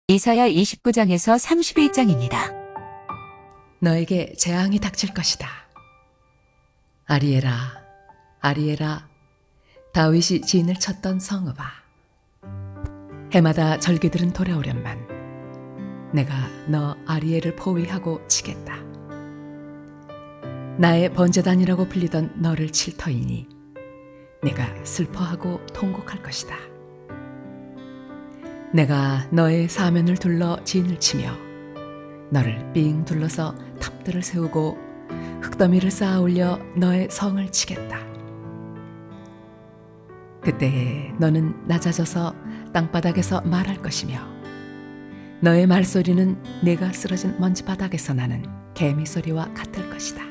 이사야 29장에서 31장입니다. 너에게 재앙이 닥칠 것이다. 아리에라, 아리에라, 다윗이 진을 쳤던 성읍아. 해마다 절기들은 돌아오련만 내가 너 아리엘을 포위하고 치겠다. 나의 번제단이라고 불리던 너를 칠 터이니 내가 슬퍼하고 통곡할 것이다. 내가 너의 사면을 둘러 진을 치며 너를 삥 둘러서 탑들을 세우고 흙더미를 쌓아 올려 너의 성을 치겠다. 그때에 너는 낮아져서 땅바닥에서 말할 것이며 너의 말소리는 내가 쓰러진 먼지바닥에서 나는 개미 소리와 같을 것이다.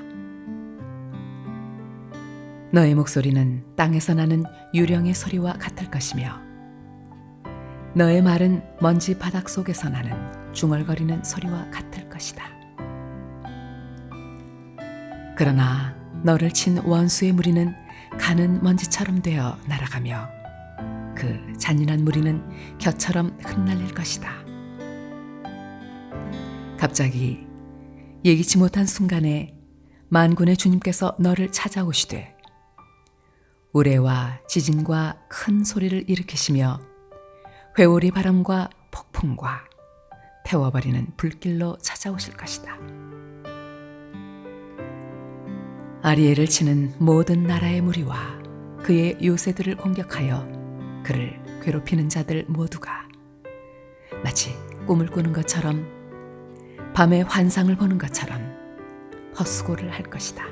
너의 목소리는 땅에서 나는 유령의 소리와 같을 것이며 너의 말은 먼지 바닥 속에서 나는 중얼거리는 소리와 같을 것이다. 그러나 너를 친 원수의 무리는 가는 먼지처럼 되어 날아가며 그 잔인한 무리는 겨처럼 흩날릴 것이다. 갑자기 예기치 못한 순간에 만군의 주님께서 너를 찾아오시되 우레와 지진과 큰 소리를 일으키시며 회오리 바람과 폭풍과 태워버리는 불길로 찾아오실 것이다. 아리엘을 치는 모든 나라의 무리와 그의 요새들을 공격하여 그를 괴롭히는 자들 모두가 마치 꿈을 꾸는 것처럼 밤에 환상을 보는 것처럼 헛수고를 할 것이다.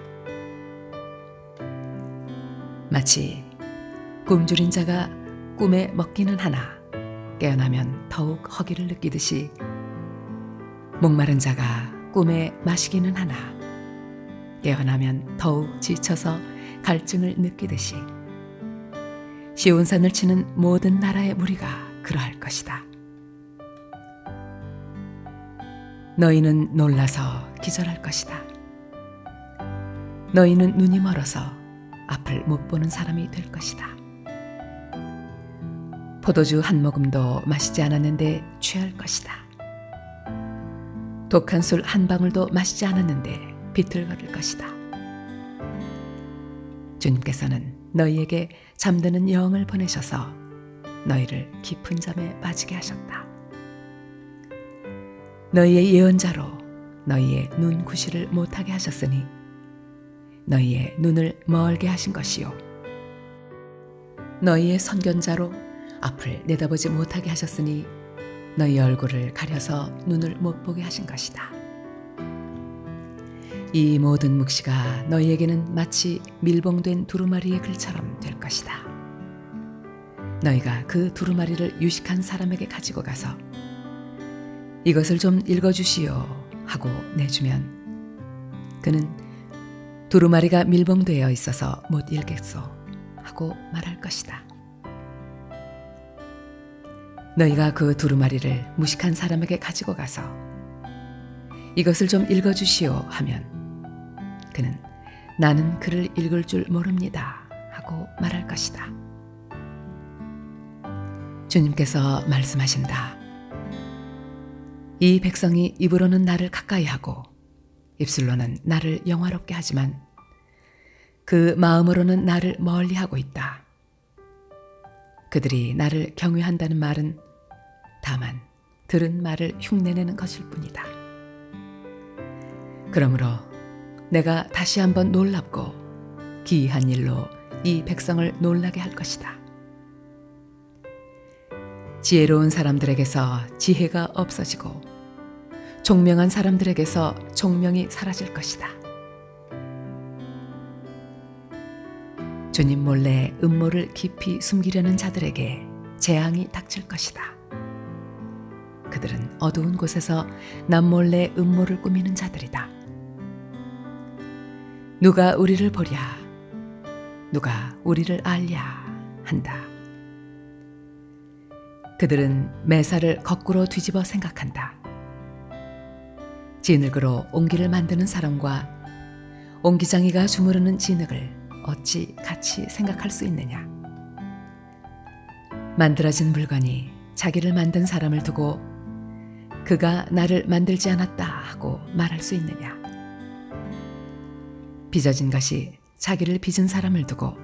마치 굶주린 자가 꿈에 먹기는 하나 깨어나면 더욱 허기를 느끼듯이 목마른 자가 꿈에 마시기는 하나 깨어나면 더욱 지쳐서 갈증을 느끼듯이 시온산을 치는 모든 나라의 무리가 그러할 것이다. 너희는 놀라서 기절할 것이다. 너희는 눈이 멀어서 앞을 못 보는 사람이 될 것이다. 포도주 한 모금도 마시지 않았는데 취할 것이다. 독한 술 한 방울도 마시지 않았는데 비틀거릴 것이다. 주님께서는 너희에게 잠드는 영을 보내셔서 너희를 깊은 잠에 빠지게 하셨다. 너희의 예언자로 너희의 눈 구시를 못하게 하셨으니 너희의 눈을 멀게 하신 것이요 너희의 선견자로 앞을 내다보지 못하게 하셨으니 너희 얼굴을 가려서 눈을 못 보게 하신 것이다. 이 모든 묵시가 너희에게는 마치 밀봉된 두루마리의 글처럼 될 것이다. 너희가 그 두루마리를 유식한 사람에게 가지고 가서 이것을 좀 읽어주시오 하고 내주면 그는 두루마리가 밀봉되어 있어서 못 읽겠소 하고 말할 것이다. 너희가 그 두루마리를 무식한 사람에게 가지고 가서 이것을 좀 읽어주시오 하면 그는 나는 글을 읽을 줄 모릅니다 하고 말할 것이다. 주님께서 말씀하신다. 이 백성이 입으로는 나를 가까이 하고 입술로는 나를 영화롭게 하지만 그 마음으로는 나를 멀리 하고 있다. 그들이 나를 경외한다는 말은 다만 들은 말을 흉내내는 것일 뿐이다. 그러므로 내가 다시 한번 놀랍고 기이한 일로 이 백성을 놀라게 할 것이다. 지혜로운 사람들에게서 지혜가 없어지고 총명한 사람들에게서 총명이 사라질 것이다. 주님 몰래 음모를 깊이 숨기려는 자들에게 재앙이 닥칠 것이다. 그들은 어두운 곳에서 남몰래 음모를 꾸미는 자들이다. 누가 우리를 보랴, 누가 우리를 알랴 한다. 그들은 매사를 거꾸로 뒤집어 생각한다. 진흙으로 옹기를 만드는 사람과 옹기장이가 주무르는 진흙을 어찌 같이 생각할 수 있느냐. 만들어진 물건이 자기를 만든 사람을 두고 그가 나를 만들지 않았다 하고 말할 수 있느냐? 빚어진 것이 자기를 빚은 사람을 두고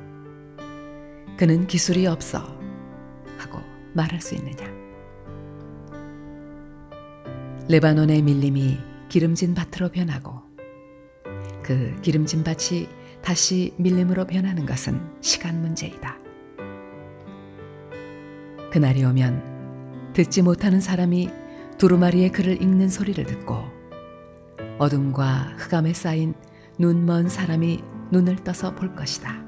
그는 기술이 없어 하고 말할 수 있느냐? 레바논의 밀림이 기름진 밭으로 변하고 그 기름진 밭이 다시 밀림으로 변하는 것은 시간 문제이다. 그날이 오면 듣지 못하는 사람이 두루마리의 글을 읽는 소리를 듣고 어둠과 흑암에 쌓인 눈먼 사람이 눈을 떠서 볼 것이다.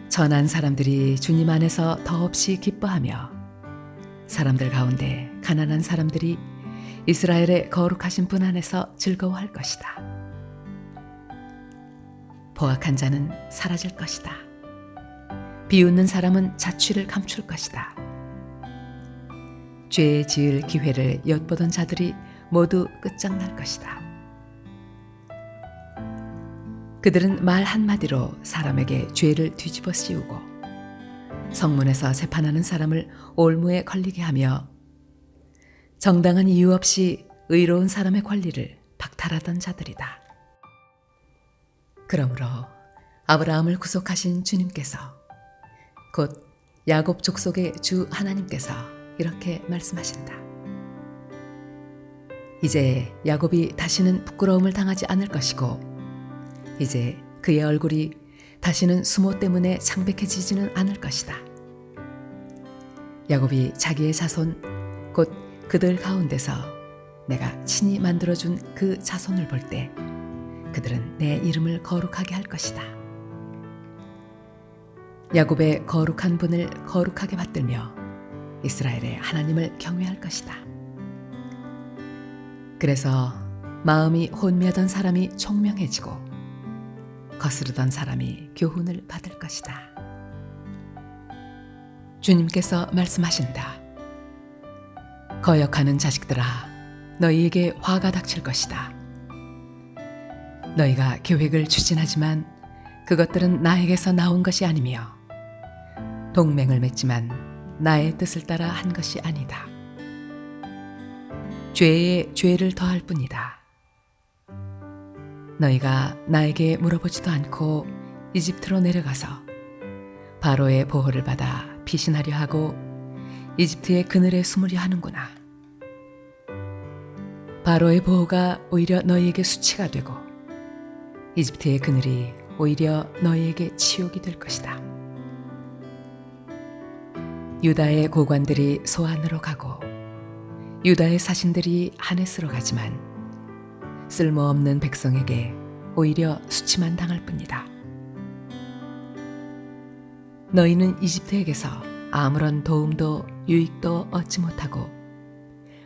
전한 사람들이 주님 안에서 더없이 기뻐하며 사람들 가운데 가난한 사람들이 이스라엘의 거룩하신 분 안에서 즐거워할 것이다. 포악한 자는 사라질 것이다. 비웃는 사람은 자취를 감출 것이다. 죄 지을 기회를 엿보던 자들이 모두 끝장날 것이다. 그들은 말 한마디로 사람에게 죄를 뒤집어 씌우고 성문에서 재판하는 사람을 올무에 걸리게 하며 정당한 이유 없이 의로운 사람의 권리를 박탈하던 자들이다. 그러므로 아브라함을 구속하신 주님께서 곧 야곱 족속의 주 하나님께서 이렇게 말씀하신다. 이제 야곱이 다시는 부끄러움을 당하지 않을 것이고 이제 그의 얼굴이 다시는 수모 때문에 창백해지지는 않을 것이다. 야곱이 자기의 자손 곧 그들 가운데서 내가 친히 만들어준 그 자손을 볼 때 그들은 내 이름을 거룩하게 할 것이다. 야곱의 거룩한 분을 거룩하게 받들며 이스라엘의 하나님을 경외할 것이다. 그래서 마음이 혼미하던 사람이 총명해지고 거스르던 사람이 교훈을 받을 것이다. 주님께서 말씀하신다. 거역하는 자식들아, 너희에게 화가 닥칠 것이다. 너희가 계획을 추진하지만 그것들은 나에게서 나온 것이 아니며 동맹을 맺지만 나의 뜻을 따라 한 것이 아니다. 죄에 죄를 더할 뿐이다. 너희가 나에게 물어보지도 않고 이집트로 내려가서 바로의 보호를 받아 피신하려 하고 이집트의 그늘에 숨으려 하는구나. 바로의 보호가 오히려 너희에게 수치가 되고 이집트의 그늘이 오히려 너희에게 치욕이 될 것이다. 유다의 고관들이 소안으로 가고 유다의 사신들이 하네스로 가지만 쓸모없는 백성에게 오히려 수치만 당할 뿐이다. 너희는 이집트에게서 아무런 도움도 유익도 얻지 못하고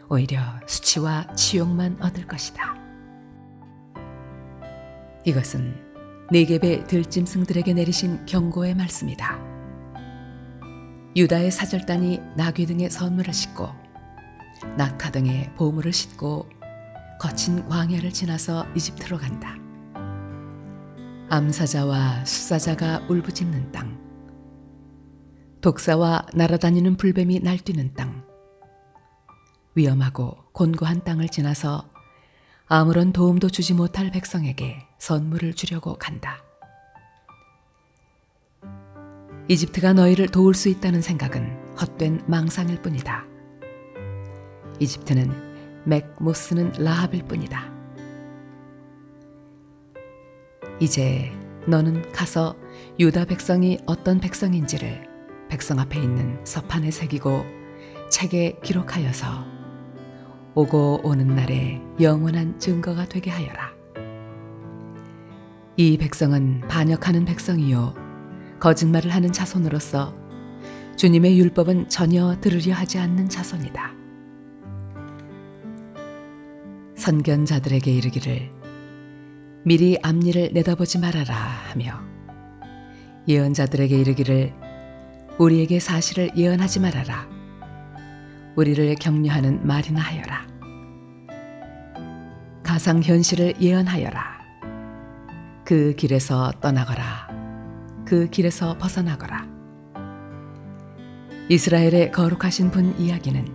오히려 수치와 치욕만 얻을 것이다. 이것은 네겝의 들짐승들에게 내리신 경고의 말씀이다. 유다의 사절단이 나귀 등의 선물을 싣고 낙타 등의 보물을 싣고 거친 광야를 지나서 이집트로 간다. 암사자와 수사자가 울부짖는 땅, 독사와 날아다니는 불뱀이 날뛰는 땅, 위험하고 곤고한 땅을 지나서 아무런 도움도 주지 못할 백성에게 선물을 주려고 간다. 이집트가 너희를 도울 수 있다는 생각은 헛된 망상일 뿐이다. 이집트는 맥 못 쓰는 라합일 뿐이다. 이제 너는 가서 유다 백성이 어떤 백성인지를 백성 앞에 있는 서판에 새기고 책에 기록하여서 오고 오는 날에 영원한 증거가 되게 하여라. 이 백성은 반역하는 백성이요 거짓말을 하는 자손으로서 주님의 율법은 전혀 들으려 하지 않는 자손이다. 선견자들에게 이르기를 미리 앞일을 내다보지 말아라 하며 예언자들에게 이르기를 우리에게 사실을 예언하지 말아라. 우리를 격려하는 말이나 하여라. 가상현실을 예언하여라. 그 길에서 떠나거라. 그 길에서 벗어나거라. 이스라엘의 거룩하신 분 이야기는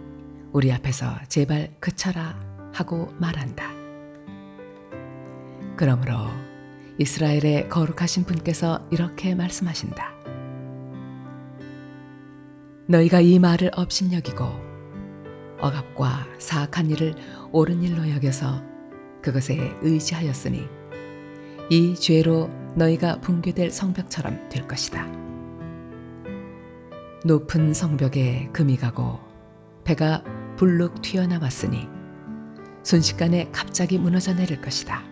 우리 앞에서 제발 그쳐라 하고 말한다. 그러므로 이스라엘의 거룩하신 분께서 이렇게 말씀하신다. 너희가 이 말을 업신여기고 억압과 사악한 일을 옳은 일로 여겨서 그것에 의지하였으니 이 죄로 너희가 붕괴될 성벽처럼 될 것이다. 높은 성벽에 금이 가고 배가 불룩 튀어나왔으니 순식간에 갑자기 무너져 내릴 것이다.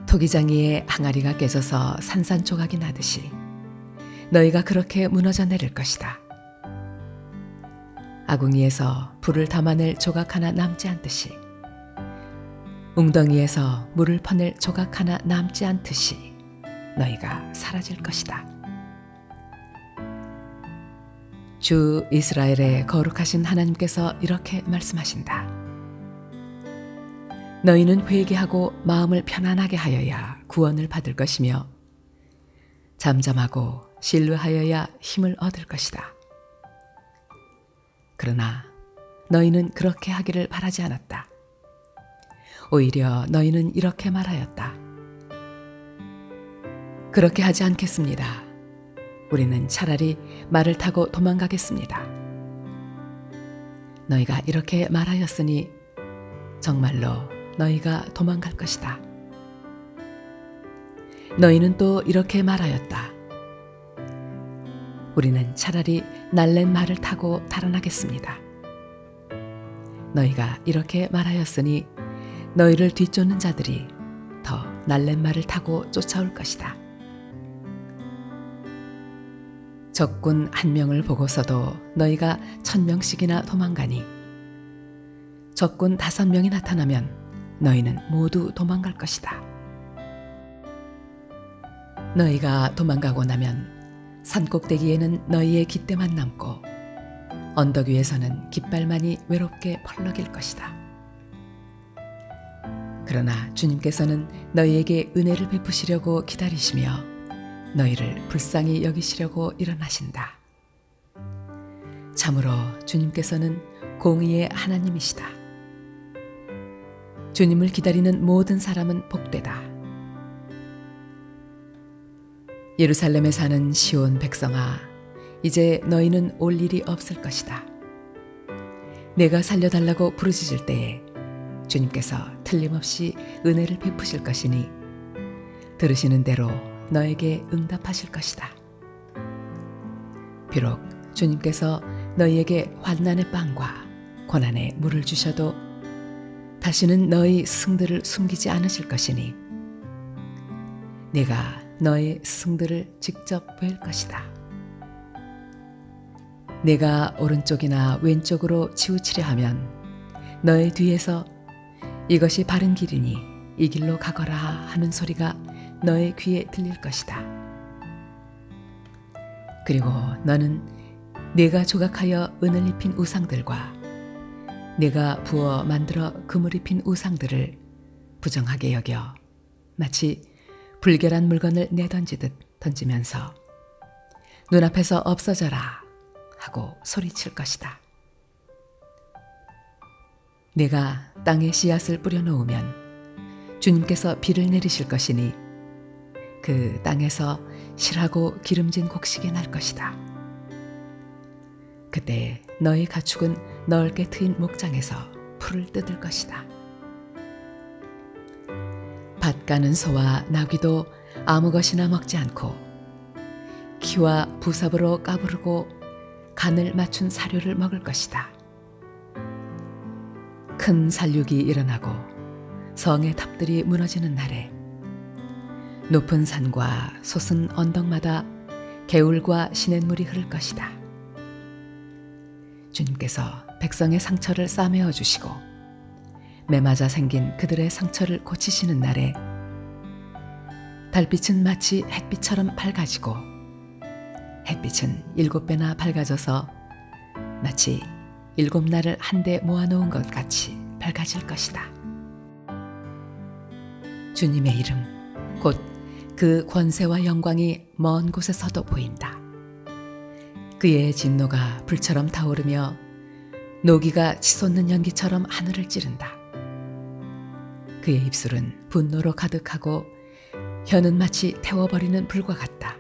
토기장이의 항아리가 깨져서 산산조각이 나듯이 너희가 그렇게 무너져 내릴 것이다. 아궁이에서 불을 담아낼 조각 하나 남지 않듯이 웅덩이에서 물을 퍼낼 조각 하나 남지 않듯이 너희가 사라질 것이다. 주 이스라엘의 거룩하신 하나님께서 이렇게 말씀하신다. 너희는 회개하고 마음을 편안하게 하여야 구원을 받을 것이며 잠잠하고 신뢰하여야 힘을 얻을 것이다. 그러나 너희는 그렇게 하기를 바라지 않았다. 오히려 너희는 이렇게 말하였다. 그렇게 하지 않겠습니다. 우리는 차라리 말을 타고 도망가겠습니다. 너희가 이렇게 말하였으니 정말로 너희가 도망갈 것이다. 너희는 또 이렇게 말하였다. 우리는 차라리 날랜 말을 타고 달아나겠습니다. 너희가 이렇게 말하였으니 너희를 뒤쫓는 자들이 더 날랜 말을 타고 쫓아올 것이다. 적군 1명을 보고서도 너희가 1000명씩이나 도망가니 적군 5명이 나타나면 너희는 모두 도망갈 것이다. 너희가 도망가고 나면 산꼭대기에는 너희의 깃대만 남고 언덕 위에서는 깃발만이 외롭게 펄럭일 것이다. 그러나 주님께서는 너희에게 은혜를 베푸시려고 기다리시며 너희를 불쌍히 여기시려고 일어나신다. 참으로 주님께서는 공의의 하나님이시다. 주님을 기다리는 모든 사람은 복되다. 예루살렘에 사는 시온 백성아, 이제 너희는 올 일이 없을 것이다. 내가 살려달라고 부르짖을 때에 주님께서 틀림없이 은혜를 베푸실 것이니 들으시는 대로 너에게 응답하실 것이다. 비록 주님께서 너희에게 환난의 빵과 고난의 물을 주셔도 다시는 너희 스승들을 숨기지 않으실 것이니 내가 너희 스승들을 직접 뵐 것이다. 내가 오른쪽이나 왼쪽으로 치우치려 하면 너의 뒤에서 이것이 바른 길이니 이 길로 가거라 하는 소리가 너의 귀에 들릴 것이다. 그리고 너는 내가 조각하여 은을 입힌 우상들과 내가 부어 만들어 금을 입힌 우상들을 부정하게 여겨 마치 불결한 물건을 내던지듯 던지면서 눈앞에서 없어져라 하고 소리칠 것이다. 내가 땅에 씨앗을 뿌려놓으면 주님께서 비를 내리실 것이니 그 땅에서 실하고 기름진 곡식이 날 것이다. 그때 너희 가축은 넓게 트인 목장에서 풀을 뜯을 것이다. 밭 가는 소와 나귀도 아무 것이나 먹지 않고 키와 부삽으로 까부르고 간을 맞춘 사료를 먹을 것이다. 큰 살육이 일어나고 성의 탑들이 무너지는 날에 높은 산과 솟은 언덕마다 개울과 시냇물이 흐를 것이다. 주님께서 백성의 상처를 싸매어 주시고 매맞아 생긴 그들의 상처를 고치시는 날에 달빛은 마치 햇빛처럼 밝아지고 햇빛은 7배나 밝아져서 마치 7날을 한데 모아놓은 것 같이 밝아질 것이다. 주님의 이름 곧 그 권세와 영광이 먼 곳에서도 보인다. 그의 진노가 불처럼 타오르며 노기가 치솟는 연기처럼 하늘을 찌른다. 그의 입술은 분노로 가득하고 혀는 마치 태워버리는 불과 같다.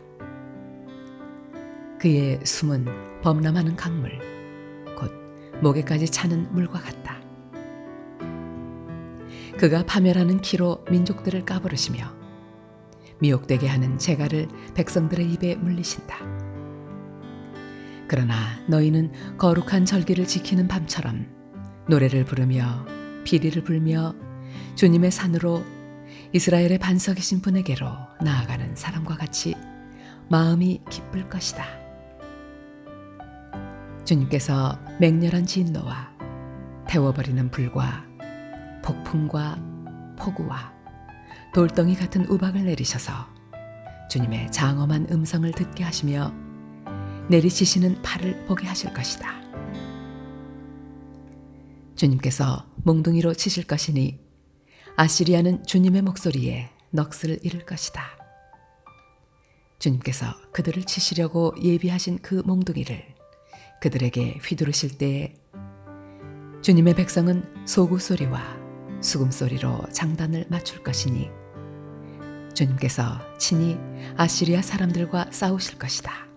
그의 숨은 범람하는 강물, 곧 목에까지 차는 물과 같다. 그가 파멸하는 키로 민족들을 까부르시며 미혹되게 하는 재갈을 백성들의 입에 물리신다. 그러나 너희는 거룩한 절기를 지키는 밤처럼 노래를 부르며 피리를 불며 주님의 산으로 이스라엘의 반석이신 분에게로 나아가는 사람과 같이 마음이 기쁠 것이다. 주님께서 맹렬한 진노와 태워버리는 불과 폭풍과 폭우와 돌덩이 같은 우박을 내리셔서 주님의 장엄한 음성을 듣게 하시며 내리치시는 팔을 보게 하실 것이다. 주님께서 몽둥이로 치실 것이니 아시리아는 주님의 목소리에 넋을 잃을 것이다. 주님께서 그들을 치시려고 예비하신 그 몽둥이를 그들에게 휘두르실 때에 주님의 백성은 소구 소리와 수금 소리로 장단을 맞출 것이니 주님께서 친히 아시리아 사람들과 싸우실 것이다.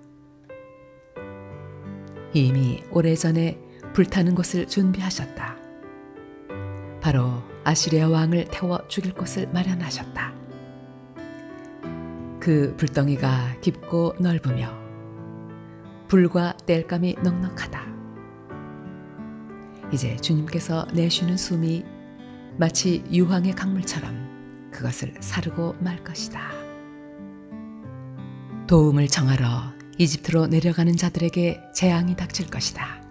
이미 오래전에 불타는 곳을 준비하셨다. 바로 아시리아 왕을 태워 죽일 곳을 마련하셨다. 그 불덩이가 깊고 넓으며 불과 땔감이 넉넉하다. 이제 주님께서 내쉬는 숨이 마치 유황의 강물처럼 그것을 사르고 말 것이다. 도움을 청하러 이집트로 내려가는 자들에게 재앙이 닥칠 것이다.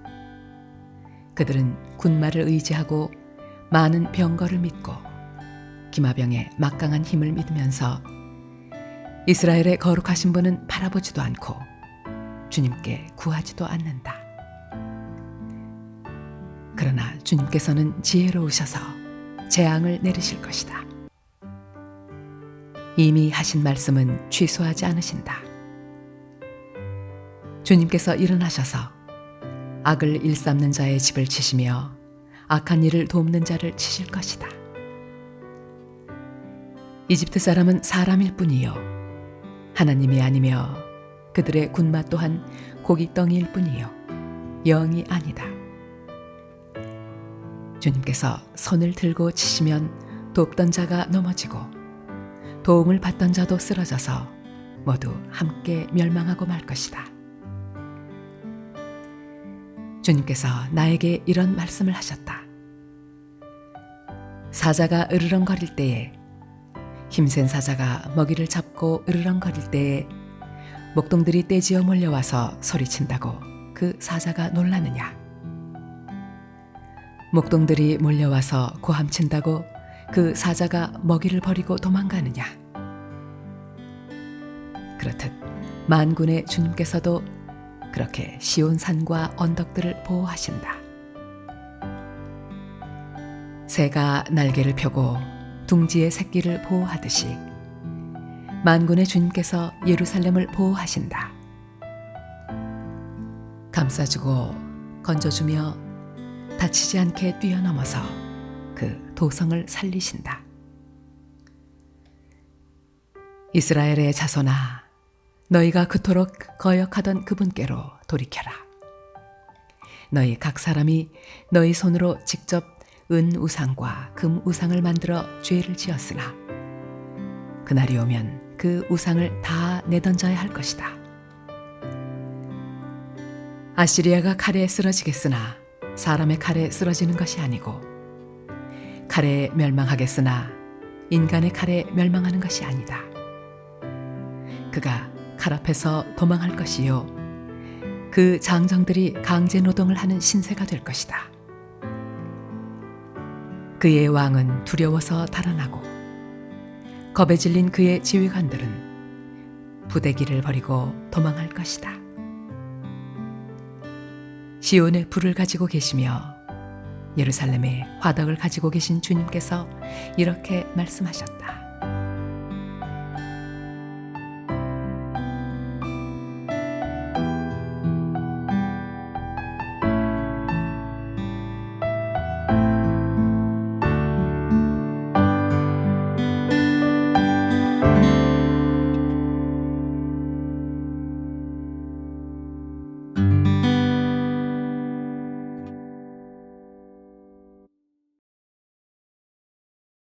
그들은 군마를 의지하고 많은 병거를 믿고 기마병의 막강한 힘을 믿으면서 이스라엘의 거룩하신 분은 바라보지도 않고 주님께 구하지도 않는다. 그러나 주님께서는 지혜로우셔서 재앙을 내리실 것이다. 이미 하신 말씀은 취소하지 않으신다. 주님께서 일어나셔서 악을 일삼는 자의 집을 치시며 악한 일을 돕는 자를 치실 것이다. 이집트 사람은 사람일 뿐이요 하나님이 아니며 그들의 군마 또한 고깃덩이일 뿐이요 영이 아니다. 주님께서 손을 들고 치시면 돕던 자가 넘어지고 도움을 받던 자도 쓰러져서 모두 함께 멸망하고 말 것이다. 주님께서 나에게 이런 말씀을 하셨다. 사자가 으르렁거릴 때에 힘센 사자가 먹이를 잡고 으르렁거릴 때에 목동들이 떼지어 몰려와서 소리친다고 그 사자가 놀라느냐? 목동들이 몰려와서 고함친다고 그 사자가 먹이를 버리고 도망가느냐? 그렇듯 만군의 주님께서도 그렇게 시온 산과 언덕들을 보호하신다. 새가 날개를 펴고 둥지의 새끼를 보호하듯이 만군의 주님께서 예루살렘을 보호하신다. 감싸주고 건져주며 다치지 않게 뛰어넘어서 그 도성을 살리신다. 이스라엘의 자손아, 너희가 그토록 거역하던 그분께로 돌이켜라. 너희 각 사람이 너희 손으로 직접 은 우상과 금 우상을 만들어 죄를 지었으나 그날이 오면 그 우상을 다 내던져야 할 것이다. 아시리아가 칼에 쓰러지겠으나 사람의 칼에 쓰러지는 것이 아니고 칼에 멸망하겠으나 인간의 칼에 멸망하는 것이 아니다. 그가 칼 앞에서 도망할 것이요 그 장정들이 강제 노동을 하는 신세가 될 것이다. 그의 왕은 두려워서 달아나고 겁에 질린 그의 지휘관들은 부대기를 버리고 도망할 것이다. 시온의 불을 가지고 계시며 예루살렘의 화덕을 가지고 계신 주님께서 이렇게 말씀하셨다.